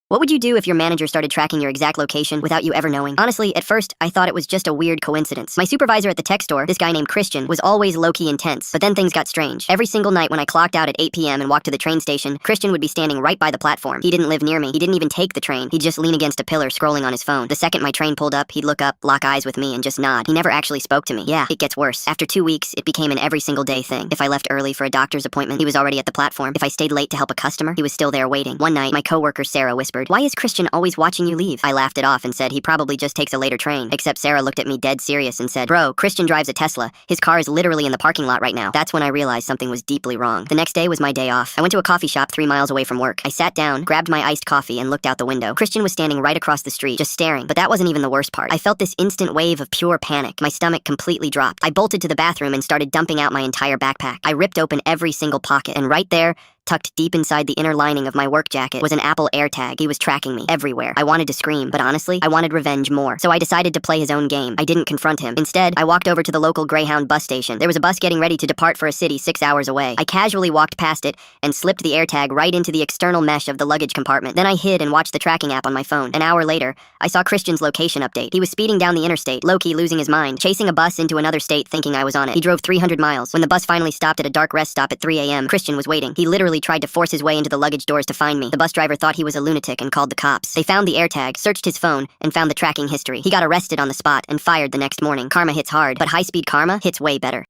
What would you do if your manager started tracking your exact location without you ever knowing? Honestly, at first, I thought it was just a weird coincidence. My supervisor at the tech store, this guy named Christian, was always low-key intense, but then things got strange. Every single night when I clocked out at 8 p.m. and walked to the train station, Christian would be standing right by the platform. He didn't live near me. He didn't even take the train. He'd just lean against a pillar scrolling on his phone. The second my train pulled up, he'd look up, lock eyes with me, and just nod. He never actually spoke to me. Yeah, it gets worse. After 2 weeks, it became an every single day thing. If I left early for a doctor's appointment, he was already at the platform. If I stayed late to help a customer, he was still there waiting. One night, my coworker Sarah whispered, "Why is Christian always watching you leave?" I laughed it off and said he probably just takes a later train. Except Sarah looked at me dead serious and said, "Bro, Christian drives a Tesla. His car is literally in the parking lot right now." That's when I realized something was deeply wrong. The next day was my day off. I went to a coffee shop 3 miles away from work. I sat down, grabbed my iced coffee, and looked out the window. Christian was standing right across the street, just staring. But that wasn't even the worst part. I felt this instant wave of pure panic. My stomach completely dropped. I bolted to the bathroom and started dumping out my entire backpack. I ripped open every single pocket, and right there, tucked deep inside the inner lining of my work jacket, was an Apple AirTag. He was tracking me everywhere. I wanted to scream, but honestly, I wanted revenge more. So I decided to play his own game. I didn't confront him. Instead, I walked over to the local Greyhound bus station. There was a bus getting ready to depart for a city 6 hours away. I casually walked past it and slipped the AirTag right into the external mesh of the luggage compartment. Then I hid and watched the tracking app on my phone. An hour later, I saw Christian's location update. He was speeding down the interstate, low-key losing his mind, chasing a bus into another state thinking I was on it. He drove 300 miles. When the bus finally stopped at a dark rest stop at 3 a.m., Christian was waiting. He literally tried to force his way into the luggage doors to find me. The bus driver thought he was a lunatic and called the cops. They found the AirTag, searched his phone, and found the tracking history. He got arrested on the spot and fired the next morning. Karma hits hard, but high-speed karma hits way better.